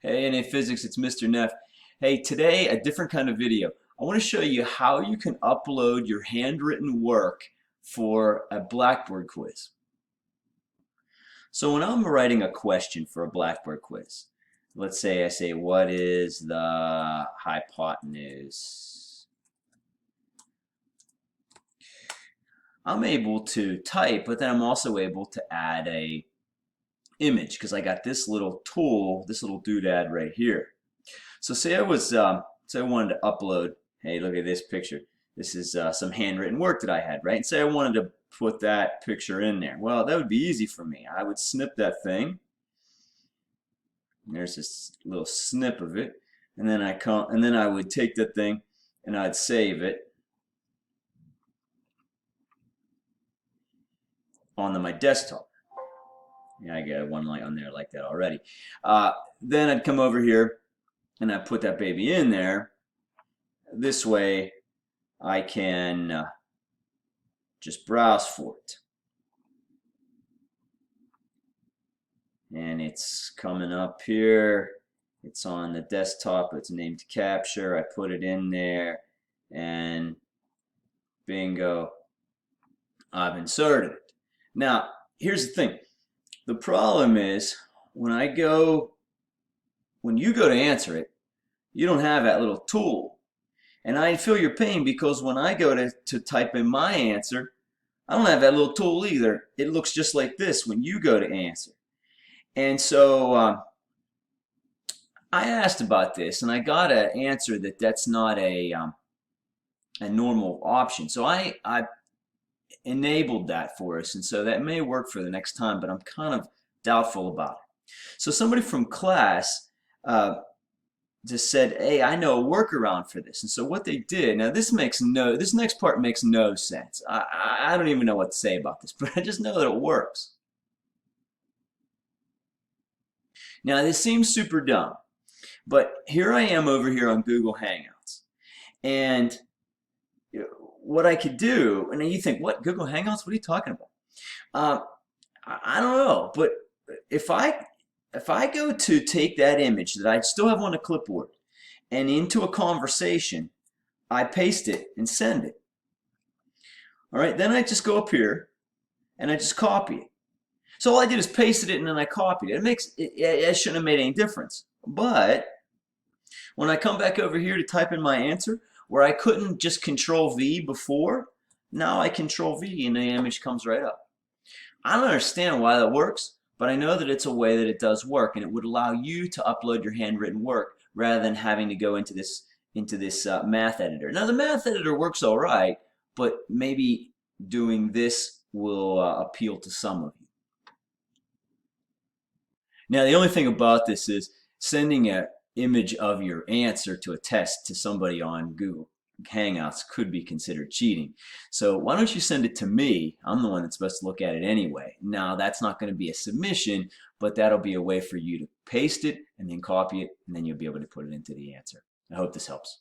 Hey, NA Physics, it's Mr. Neff. Hey, today a different kind of video. I want to show you how you can upload your handwritten work for a Blackboard quiz. So when I'm writing a question for a Blackboard quiz, let's say I say, what is the hypotenuse? I'm able to type, but then I'm also able to add a image because I got this little tool, this little doodad right here. So say I wanted to upload, hey, look at this picture. This is some handwritten work that I had, right? And say I wanted to put that picture in there. Well, that would be easy for me. I would snip that thing. There's this little snip of it, and then I would take that thing and I'd save it on my desktop. Yeah, I got one light on there like that already. Then I'd come over here and I put that baby in there. This way I can just browse for it. And it's coming up here. It's on the desktop. It's named Capture. I put it in there and bingo, I've inserted it. Now, here's the thing. The problem is when you go to answer it, you don't have that little tool. And I feel your pain because when I go to type in my answer, I don't have that little tool either. It looks just like this when you go to answer. And so I asked about this and I got an answer that that's not a normal option. So I enabled that for us, and so that may work for the next time, but I'm kind of doubtful about it. So somebody from class just said, hey, I know a workaround for this. And so what they did, now this next part makes no sense. I don't even know what to say about this, but I just know that it works. Now this seems super dumb, but here I am over here on Google Hangouts, and what I could do, and you think, what, Google Hangouts? What are you talking about? I don't know, but if I go to take that image that I still have on a clipboard and into a conversation, I paste it and send it. All right, then I just go up here and I just copy it. So all I did is pasted it and then I copied it. It shouldn't have made any difference. But when I come back over here to type in my answer, where I couldn't just Control V before, now I Control V and the image comes right up. I don't understand why that works, but I know that it's a way that it does work, and it would allow you to upload your handwritten work rather than having to go into this math editor. Now the math editor works all right, but maybe doing this will appeal to some of you. Now the only thing about this is sending an image of your answer to a test to somebody on Google Hangouts could be considered cheating. So why don't you send it to me? I'm the one that's supposed to look at it anyway. Now that's not going to be a submission, but that'll be a way for you to paste it and then copy it, and then you'll be able to put it into the answer. I hope this helps.